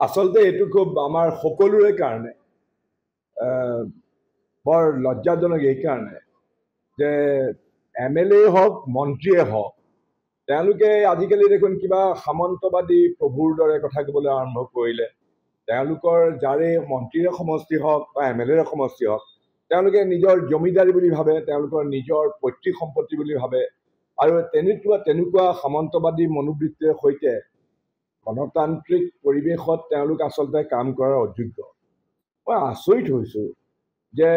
আচলতে এইটো খুব আমাৰ সকলোৰে কাৰণে বৰ লজ্জাজনক এইকাৰণে যে MLA হওক মন্ত্ৰীয়ে হওক তেওঁলোকে আজিকালি দেখোন কিবা সামন্তবাদী প্ৰভুৰ দৰে কথা ক'বলৈ আৰম্ভ কৰিলে। তেওঁলোকৰ যাৰে মন্ত্ৰীৰে সমষ্টি হওক বা MLAৰে সমষ্টি হওক তেওঁলোকে নিজৰ জমিদাৰী বুলি ভাবে, তেওঁলোকৰ নিজৰ পৈতৃক সম্পত্তি বুলি ভাবে আৰু তেনেকুৱা সামন্তবাদী মনোবৃত্তিৰ সৈতে গণতান্ত্ৰিক পৰিৱেশত তেওঁলোক আচলতে কাম কৰাৰ অযোগ্য। মই আচৰিত হৈছোঁ যে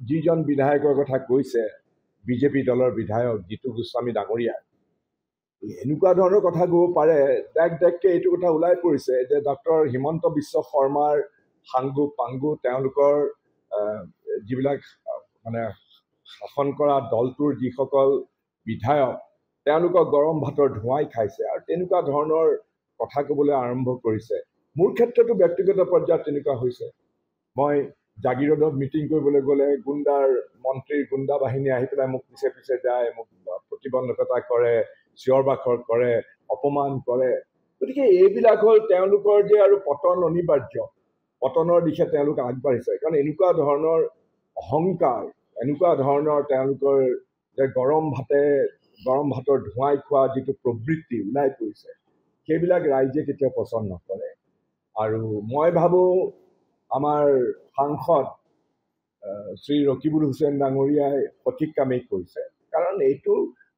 যিজন বিধায়কৰ কথা কৈছে বিজেপি দলৰ বিধায়ক জিতু গোস্বামী ডাঙৰীয়া এনেকুৱা ধৰণৰ কথা ক'ব পাৰে। ডাককে এইটো কথা ওলাই পৰিছে যে ডক্টৰ হিমন্ত বিশ্ব শৰ্মাৰ সাংগু পাংগু তেওঁলোকৰ যিবিলাক মানে শাসন কৰা দলটোৰ যিসকল বিধায়ক তেওঁলোকক গৰম ভাতৰ ধোঁৱাই খাইছে আৰু তেনেকুৱা ধৰণৰ কথা ক'বলৈ আৰম্ভ কৰিছে। মোৰ ক্ষেত্ৰতো ব্যক্তিগত পৰ্যায়ত তেনেকুৱা হৈছে। মই জাগিৰোডত মিটিং কৰিবলৈ গ'লে মন্ত্ৰীৰ গুণ্ডা বাহিনী আহি পেলাই মোক পিছে পিছে যায়, মোক প্ৰতিবন্ধকতা কৰে, চিঞৰ বাখৰ কৰে, অপমান কৰে। গতিকে এইবিলাক হ'ল তেওঁলোকৰ যে আৰু পতন অনিবাৰ্য, পতনৰ দিশে তেওঁলোক আগবাঢ়িছে। কাৰণ এনেকুৱা ধৰণৰ অহংকাৰ, এনেকুৱা ধৰণৰ তেওঁলোকৰ যে গৰম ভাতৰ ধোঁৱাই খোৱা যিটো প্ৰবৃত্তি ওলাই পৰিছে সেইবিলাক ৰাইজে কেতিয়াও পচন্দ নকৰে। আৰু মই ভাবোঁ আমাৰ সাংসদ শ্ৰী ৰকিবুল হুছেইন ডাঙৰীয়াই সঠিক কামেই কৰিছে। কাৰণ এইটো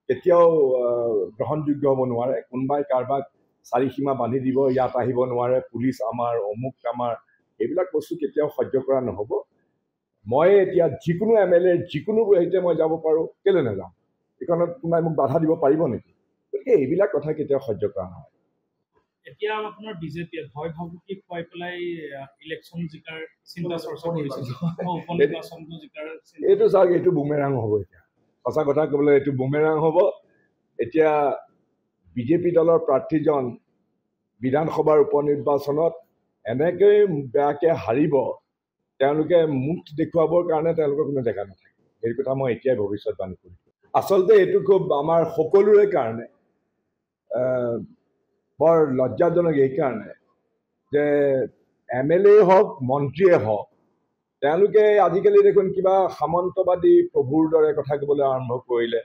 কেতিয়াও গ্ৰহণযোগ্য হ'ব নোৱাৰে। কোনোবাই কাৰোবাক চাৰিসীমা বান্ধি দিব, ইয়াত আহিব নোৱাৰে, পুলিচ আমাৰ, অমুক আমাৰ, এইবিলাক বস্তু কেতিয়াও সহ্য কৰা নহ'ব। মই এতিয়া যিকোনো MLA যিকোনো হেৰিতে মই যাব পাৰোঁ, কেলৈ নাযাম? এইখনত কোনোবাই মোক বাধা দিব পাৰিব নেকি? গতিকে এইবিলাক কথা কেতিয়াও সহ্য কৰা নহয়। এতিয়া আপোনাৰ বিজেপিয়ে ভয় ভাবুকি খুৱাই পেলাই ইলেকশ্যন জিকাৰ চিন্তা চৰ্চা কৰিছে, উপনিৰ্বাচনটো জিকাৰ। এইটো চাওক, এইটো বুমেৰাং হ'ব। এতিয়া সঁচা কথা ক'বলৈ এইটো বুমেৰাং হ'ব। এতিয়া বিজেপি দলৰ প্ৰাৰ্থীজন বিধানসভাৰ উপনিৰ্বাচনত এনেকৈ বেয়াকৈ হাৰিব, তেওঁলোকে মুখ দেখুৱাবৰ কাৰণে তেওঁলোকৰ কোনো জেগা নাথাকে। সেই কথা মই এতিয়াই ভৱিষ্যতবাণী কৰিছোঁ। আচলতে এইটো খুব আমাৰ সকলোৰে কাৰণে বৰ লজ্জাজনক এইকাৰণে যে MLA হওক মন্ত্ৰীয়ে হওক তেওঁলোকে আজিকালি দেখোন কিবা সামন্তবাদী প্ৰভুৰ দৰে কথা ক'বলৈ আৰম্ভ কৰিলে।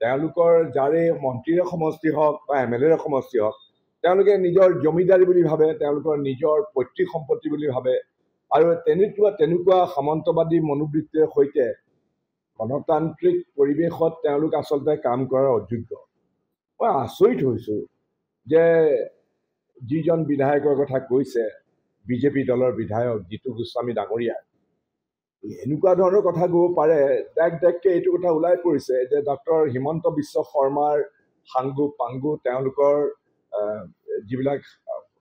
তেওঁলোকৰ যাৰে মন্ত্ৰীৰে সমষ্টি হওক বা MLAৰে সমষ্টি হওক তেওঁলোকে নিজৰ জমিদাৰী বুলি ভাবে, তেওঁলোকৰ নিজৰ পৈতৃক সম্পত্তি বুলি ভাবে আৰু তেনেকুৱা সামন্তবাদী মনোবৃত্তিৰ সৈতে গণতান্ত্ৰিক পৰিৱেশত তেওঁলোক আচলতে কাম কৰাৰ অযোগ্য। মই আচৰিত হৈছোঁ যে যিজন বিধায়কৰ কথা কৈছে বিজেপি দলৰ বিধায়ক জিতু গোস্বামী ডাঙৰীয়া এনেকুৱা ধৰণৰ কথা ক'ব পাৰে। ডাককে এইটো কথা ওলাই পৰিছে যে ডক্টৰ হিমন্ত বিশ্ব শৰ্মাৰ সাংগু পাংগু তেওঁলোকৰ যিবিলাক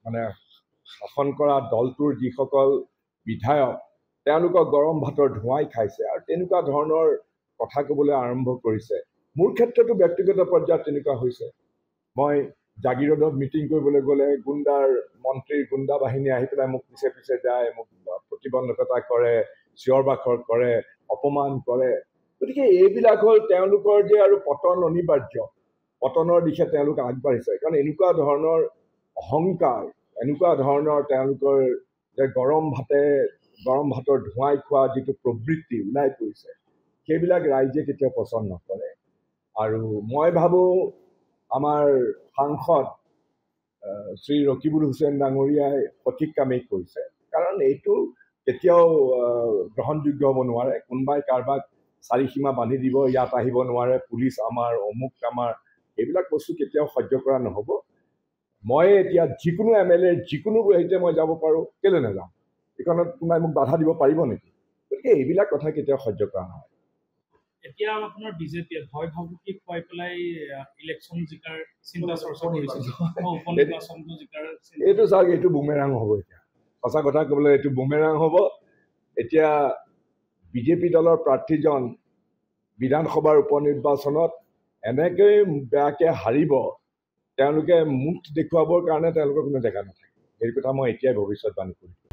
মানে শাসন কৰা দলটোৰ যিসকল বিধায়ক তেওঁলোকক গৰম ভাতৰ ধোঁৱাই খাইছে আৰু তেনেকুৱা ধৰণৰ কথা ক'বলৈ আৰম্ভ কৰিছে। মোৰ ক্ষেত্ৰতো ব্যক্তিগত পৰ্যায়ত তেনেকুৱা হৈছে। মই জাগিৰোডত মিটিং কৰিবলৈ গ'লে মন্ত্ৰীৰ গুণ্ডা বাহিনী আহি পেলাই মোক পিছে পিছে যায়, মোক প্ৰতিবন্ধকতা কৰে, চিঞৰ বাখৰ কৰে, অপমান কৰে। গতিকে এইবিলাক হ'ল তেওঁলোকৰ যে আৰু পতন অনিবাৰ্য, পতনৰ দিশে তেওঁলোক আগবাঢ়িছে। কাৰণ এনেকুৱা ধৰণৰ অহংকাৰ, এনেকুৱা ধৰণৰ তেওঁলোকৰ যে গৰম ভাতৰ ধোঁৱাই খোৱা যিটো প্ৰবৃত্তি ওলাই পৰিছে সেইবিলাক ৰাইজে কেতিয়াও পচন্দ নকৰে। আৰু মই ভাবোঁ আমাৰ সাংসদ শ্ৰী ৰকিবুল হুছেইন ডাঙৰীয়াই সঠিক কামেই কৰিছে। কাৰণ এইটো কেতিয়াও গ্ৰহণযোগ্য হ'ব নোৱাৰে। কোনোবাই কাৰোবাক চাৰিসীমা বান্ধি দিব, ইয়াত আহিব নোৱাৰে, পুলিচ আমাৰ, অমুক আমাৰ, এইবিলাক বস্তু কেতিয়াও সহ্য কৰা নহ'ব। মই এতিয়া যিকোনো MLA যিকোনো হেৰিতে মই যাব পাৰোঁ, কেলৈ নাযাম? এইখনত কোনোবাই মোক বাধা দিব পাৰিব নেকি? গতিকে এইবিলাক কথা কেতিয়াও সহ্য কৰা নহয়। এতিয়া আপোনাৰ বিজেপিয়ে ভয় ভাবুকি খুৱাই পেলাই ইলেকশ্যন জিকাৰ চিন্তা চৰ্চা কৰিছে, উপনিৰ্বাচনটো জিকাৰ। এইটো চাওক, এইটো বুমেৰাং হ'ব। এতিয়া সঁচা কথা ক'বলৈ এইটো বুমেৰাং হ'ব। এতিয়া বিজেপি দলৰ প্ৰাৰ্থীজন বিধানসভাৰ উপনিৰ্বাচনত এনেকৈ বেয়াকৈ হাৰিব, তেওঁলোকে মুখ দেখুৱাবৰ কাৰণে তেওঁলোকৰ কোনো জেগা নাথাকে। সেই কথা মই এতিয়াই ভৱিষ্যতবাণী কৰিছোঁ।